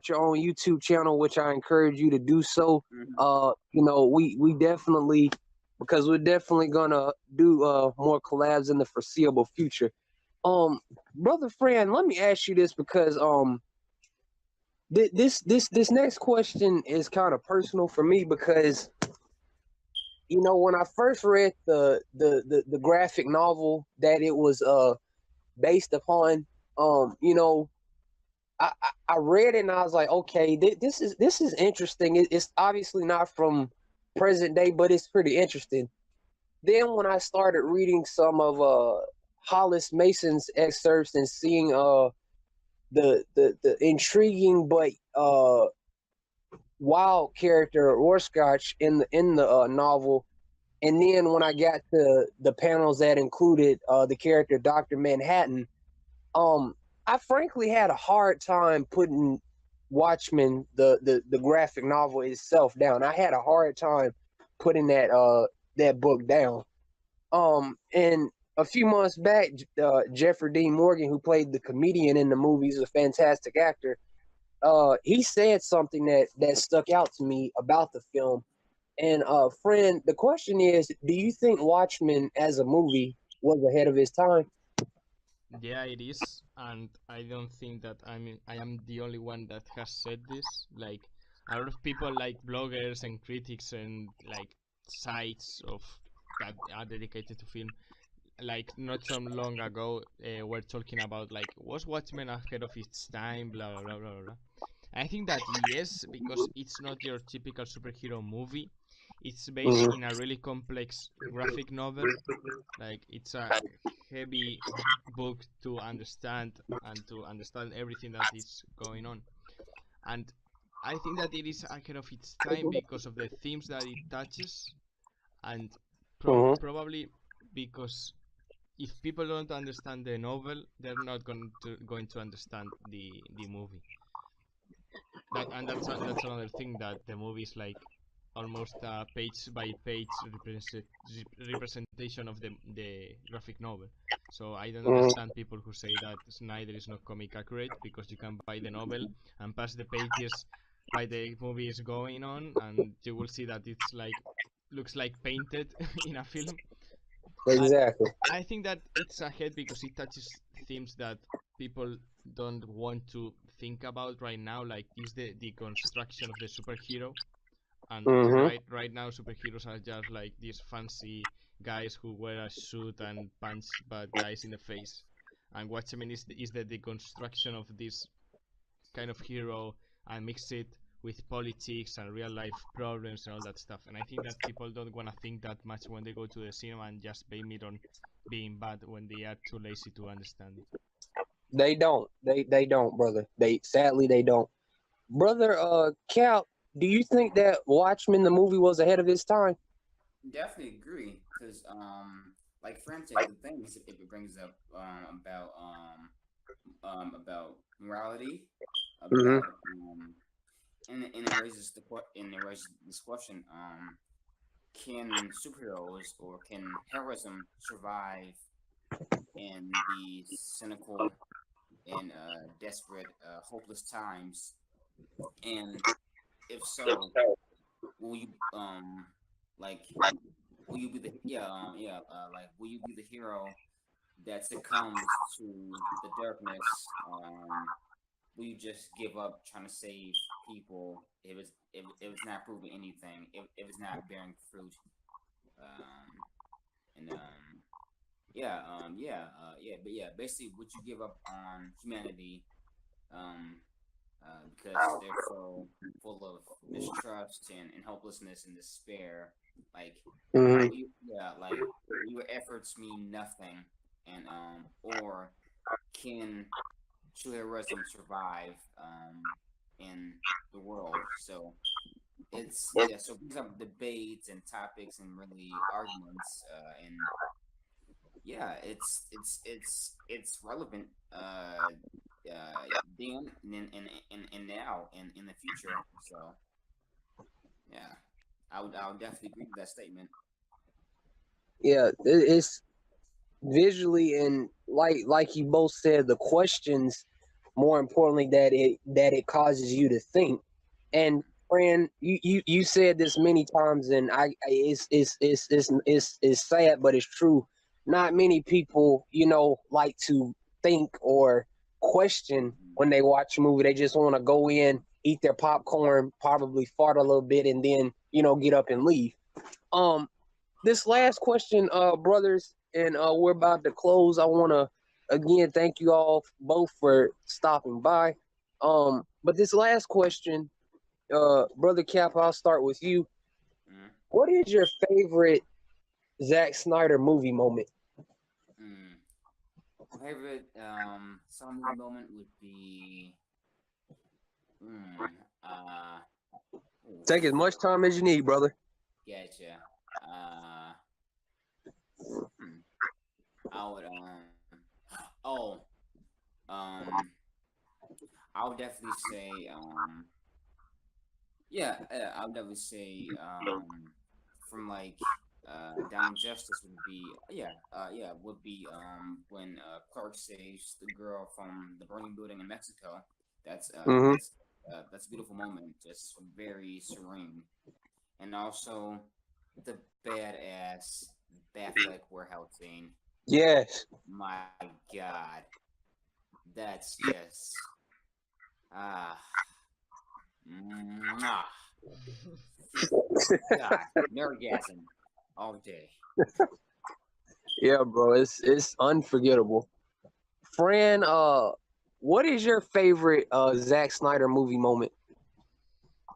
[SPEAKER 1] your own YouTube channel, which I encourage you to do so.
[SPEAKER 3] Hmm.
[SPEAKER 1] We definitely, because we're definitely gonna do more collabs in the foreseeable future. Um, Brother Fran, let me ask you this because this next question is kind of personal for me because when I first read the graphic novel that it was based upon, I read it and I was like, okay, this is interesting. It's obviously not from present day, but it's pretty interesting. Then when I started reading some of Hollis Mason's excerpts and seeing the intriguing but wild character Rorschach in the novel. And then when I got to the panels that included the character Dr. Manhattan, um, I frankly had a hard time putting Watchmen, the graphic novel itself, down. I had a hard time putting that book down. And a few months back, Jeffrey Dean Morgan, who played the comedian in the movie, is a fantastic actor. He said something that stuck out to me about the film. And friend, the question is, do you think Watchmen as a movie was ahead of his time?
[SPEAKER 2] Yeah, it is, and I don't think that I am the only one that has said this. Like a lot of people, like bloggers and critics and like sites of that are dedicated to film, like not so long ago, were talking about like, was Watchmen ahead of its time, blah blah blah blah blah. I think that yes, because it's not your typical superhero movie. It's based
[SPEAKER 1] Mm-hmm.
[SPEAKER 2] in a really complex graphic novel. Like it's a heavy book to understand, and to understand everything that is going on. And I think that it is ahead of its time because of the themes that it touches, and
[SPEAKER 1] Mm-hmm.
[SPEAKER 2] probably because if people don't understand the novel, they're not going to understand the movie. That's another thing, that the movie is like almost a page by page representation of the graphic novel. So I don't understand people who say that Snyder is not comic accurate, because you can buy the novel and pass the pages while the movie is going on, and you will see that it's like looks like painted in a film. And
[SPEAKER 1] Exactly.
[SPEAKER 2] I think that it's ahead because it touches themes that people don't want to think about right now, like this the construction of the superhero. And
[SPEAKER 1] Mm-hmm.
[SPEAKER 2] right now superheroes are just like these fancy guys who wear a suit and punch bad guys in the face. And Watchmen is the deconstruction of this kind of hero, and mix it with politics and real life problems and all that stuff. And I think that people don't want to think that much when they go to the cinema, and just blame it on being bad when they are too lazy to understand it.
[SPEAKER 1] They don't. They don't, brother. They don't. Brother Cap, do you think that Watchmen the movie was ahead of its time?
[SPEAKER 3] Definitely agree, because like Fran said, the thing is, it brings up about morality,
[SPEAKER 1] Mm-hmm.
[SPEAKER 3] about and it raises and it raises this question: can superheroes or can heroism survive in the cynical and desperate, hopeless times? And if so, will you like will you be the like will you be the hero that succumbs to the darkness? Will you just give up trying to save people if it's not proving anything, if it's not bearing fruit? Um, and but yeah, basically, would you give up on humanity? Um, because they're so full of mistrust and hopelessness and despair. Like,
[SPEAKER 1] Hmm.
[SPEAKER 3] like your efforts mean nothing, and or can true heroism survive in the world? So it's so it brings up debates and topics and really arguments, and yeah, it's relevant then and now and in the future. So yeah, I would definitely agree with that statement.
[SPEAKER 1] Yeah, it's visually and like you both said, the questions, more importantly, that it causes you to think. And friend, you said this many times, and it's sad, but it's true. Not many people, like to think or question
[SPEAKER 3] Mhm.
[SPEAKER 1] when they watch a movie. They just want to go in, eat their popcorn, probably fart a little bit, and then get up and leave. Um, this last question, brothers, and we're about to close. I want to again thank you all both for stopping by. But this last question, brother Cap, I'll start with you.
[SPEAKER 3] Mm,
[SPEAKER 1] What is your favorite Zack Snyder movie moment?
[SPEAKER 3] mm. My favorite summer movie moment would be mm, uh oof,
[SPEAKER 1] Take as much time as you need, brother.
[SPEAKER 3] gotcha. Uh, hmm, I would oh um I would definitely say I would definitely say from like Down and Justice would be would be when Clark saves the girl from the burning building in Mexico. That's uh
[SPEAKER 1] Mm-hmm.
[SPEAKER 3] that's that's a beautiful moment, just very serene. And also the badass Batfleck warehouse scene.
[SPEAKER 1] Yes.
[SPEAKER 3] My God, that's just ah mwah. God, nergasm all day.
[SPEAKER 1] Yeah, bro. It's unforgettable. Fran, what is your favorite Zack Snyder movie moment?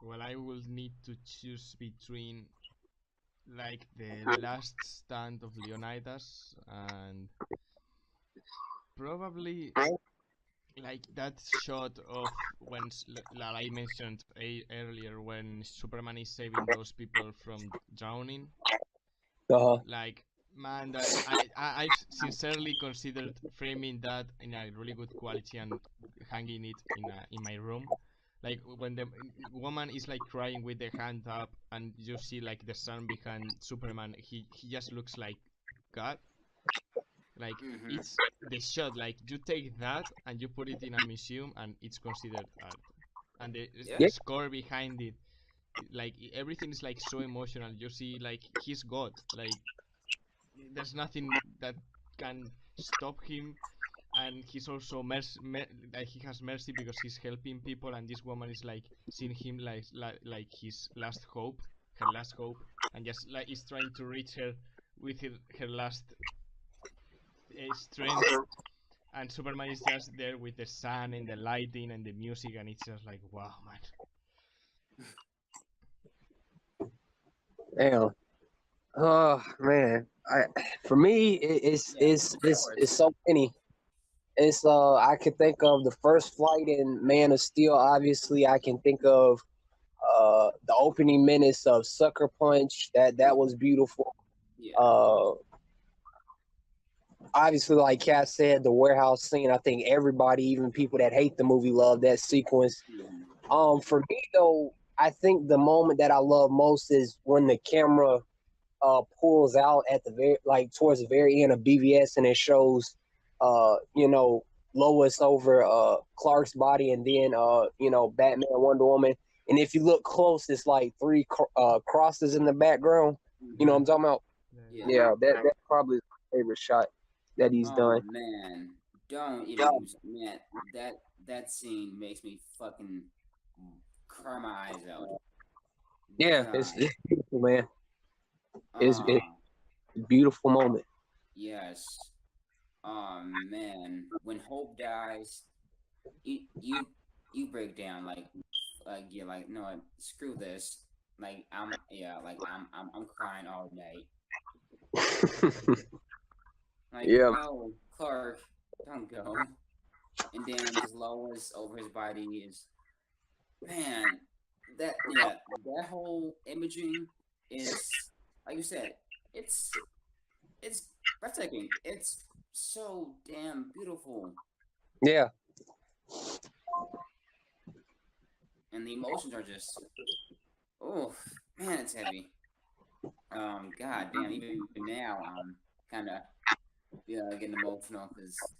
[SPEAKER 2] Well, I will need to choose between like the last stand of Leonidas and probably like that shot of when like I mentioned earlier when Superman is saving those people from drowning.
[SPEAKER 1] Uh-huh.
[SPEAKER 2] Like, man, that I've sincerely considered framing that in a really good quality and hanging it in my room. Like when the woman is like crying with the hand up and you see like the sun behind Superman, he just looks like God. Like
[SPEAKER 3] Mm-hmm.
[SPEAKER 2] it's the shot. Like you take that and you put it in a museum and it's considered art. And
[SPEAKER 3] Yeah.
[SPEAKER 2] the
[SPEAKER 1] Yeah.
[SPEAKER 2] score behind it, like everything is like so emotional. You see like he's God. Like there's nothing that can stop him, and he's also like he has mercy because he's helping people, and this woman is like seeing him like his last hope, her last hope, and just like is trying to reach her with her last strength. And Superman is just there with the sun and the lighting and the music, and it's just like wow, man.
[SPEAKER 1] Damn. Oh man. For me,
[SPEAKER 3] Yeah. Go for it.
[SPEAKER 1] it's so many. It's I can think of the first flight in Man of Steel. Obviously, I can think of the opening minutes of Sucker Punch. That was beautiful.
[SPEAKER 3] Yeah.
[SPEAKER 1] Uh, Obviously, like Kat said, the warehouse scene. I think everybody, even people that hate the movie, love that sequence.
[SPEAKER 3] Mm-hmm.
[SPEAKER 1] For me though, I think the moment that I love most is when the camera pulls out at the very like towards the very end of BVS, and it shows you know, Lois over Clark's body, and then you know, Batman, Wonder Woman. And if you look close, it's like three crosses in the background. You know what I'm talking about?
[SPEAKER 2] Yeah.
[SPEAKER 1] Yeah, that's probably my favorite shot that he's
[SPEAKER 3] Oh
[SPEAKER 1] done.
[SPEAKER 3] man, don't even man. That scene makes me fucking cry my eyes out.
[SPEAKER 1] Yeah,
[SPEAKER 3] God.
[SPEAKER 1] it's beautiful, man. It's
[SPEAKER 3] Uh,
[SPEAKER 1] a beautiful moment.
[SPEAKER 3] yes. Oh man, when Hope dies, you you break down like you're like no screw this. Like I'm crying all night. Like
[SPEAKER 1] Yeah,
[SPEAKER 3] no Clark, don't go. And then just Lois over his body is man. That whole imaging is like you said. It's breathtaking. It's so damn beautiful,
[SPEAKER 1] yeah,
[SPEAKER 3] and the emotions are just oh man, it's heavy. God damn, even now I'm kind of getting emotional because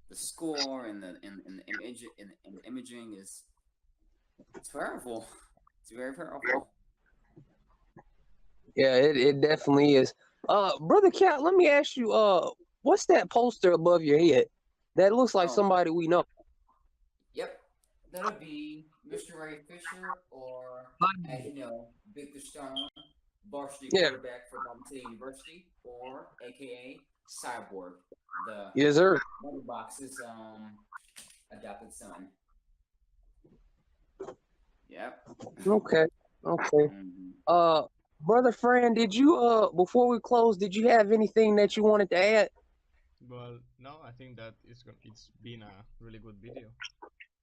[SPEAKER 3] the score and the imaging is it's powerful. It's very powerful.
[SPEAKER 1] yeah. It definitely is. Brother Cat, let me ask you. What's that poster above your head? That looks like
[SPEAKER 3] Oh,
[SPEAKER 1] somebody we know.
[SPEAKER 3] yep, that'll be Mr. Ray Fisher or as you know, Victor Stone, varsity
[SPEAKER 1] Yeah,
[SPEAKER 3] quarterback for Bob State University, or AKA Cyborg, the
[SPEAKER 1] yes, sir.
[SPEAKER 3] Mother Box's adopted son. Yep.
[SPEAKER 1] Okay, okay.
[SPEAKER 3] hmm
[SPEAKER 1] Uh, brother Fran, did you before we close, did you have anything that you wanted to add?
[SPEAKER 2] Well, no, I think that it's been a really good video.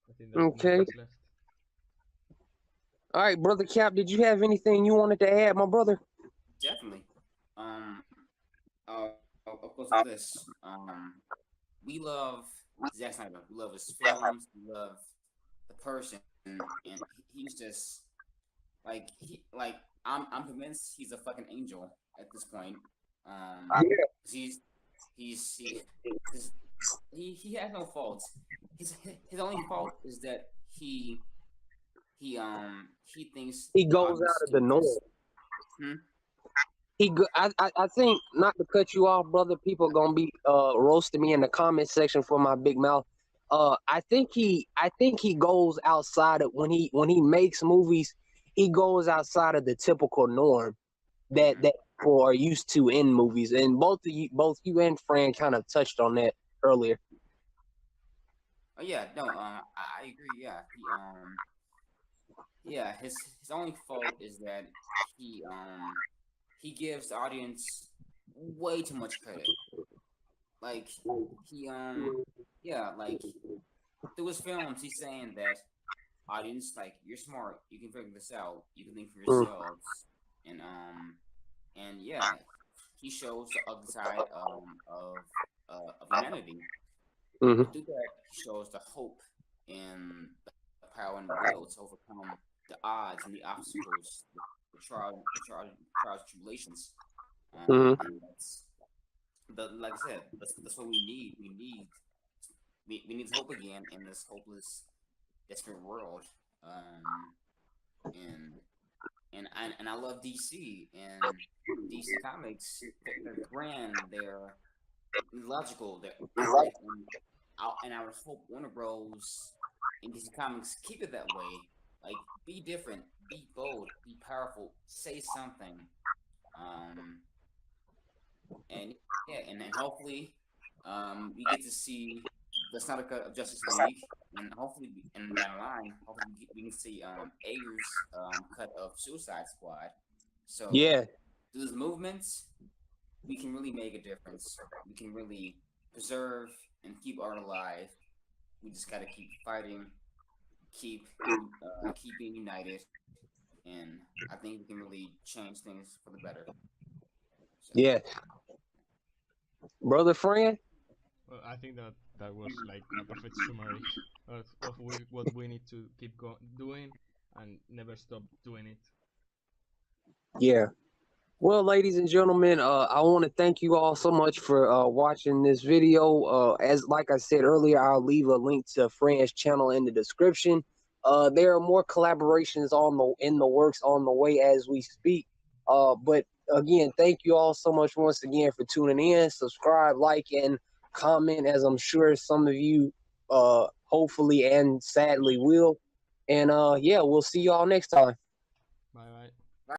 [SPEAKER 2] I think that
[SPEAKER 1] Okay.
[SPEAKER 2] nothing's left.
[SPEAKER 1] All right, brother Cap, did you have anything you wanted to add, my brother?
[SPEAKER 3] Definitely. Um. Of course, with this, we love Zack Snyder. We love his films. We love the person, and he's just like I'm convinced he's a fucking angel at this point.
[SPEAKER 1] Yeah.
[SPEAKER 3] 'Cause he's his, he has no faults. His only fault is that he thinks
[SPEAKER 1] He
[SPEAKER 3] the
[SPEAKER 1] goes
[SPEAKER 3] audience is
[SPEAKER 1] out of the norm.
[SPEAKER 3] stupid. Hmm?
[SPEAKER 1] I think, not to cut you off, brother. People gonna be roasting me in the comment section for my big mouth. I think he goes outside of when he makes movies. He goes outside of the typical norm
[SPEAKER 3] hmm
[SPEAKER 1] that people are used to in movies. And both you and Fran kind of touched on that earlier.
[SPEAKER 3] Oh yeah, no, I agree. Yeah, his only fault is that he gives the audience way too much credit. Like he like through his films, he's saying that audience like you're smart, you can figure this out, you can think for
[SPEAKER 1] Mm,
[SPEAKER 3] yourselves, and yeah, he shows the other side of humanity.
[SPEAKER 1] mhm.
[SPEAKER 3] But through that, he shows the hope and the power and the will to overcome the odds and the obstacles, trials and tribulations.
[SPEAKER 1] Mhm.
[SPEAKER 3] And that's like I said, that's what we need. We need hope again in this hopeless, desperate world. Um, and and I love DC and DC Comics. They're grand. They're logical. They're epic, and I would hope Warner Bros. And DC Comics keep it that way. Like, be different, be bold, be powerful, say something. Um, and yeah, and hopefully, we get to see the Snyder Cut of Justice League, and hopefully, and down the line, hopefully we can see Ayer's cut of Suicide Squad. So
[SPEAKER 1] Yeah,
[SPEAKER 3] through those movements, we can really make a difference. We can really preserve and keep art alive. We just got to keep fighting, keep being united, and I think we can really change things for the better. So
[SPEAKER 1] yeah, brother Fran.
[SPEAKER 2] Well, I think that that was like a perfect summary of what we need to keep doing and never stop doing it.
[SPEAKER 1] Yeah, Well, ladies and gentlemen, I want to thank you all so much for watching this video. As like I said earlier, I'll leave a link to Fran's channel in the description. There are more collaborations in the works on the way as we speak. But again, thank you all so much once again for tuning in. Subscribe, like, and comment, as I'm sure some of you hopefully and sadly will. And yeah, we'll see y'all next time.
[SPEAKER 2] Bye bye.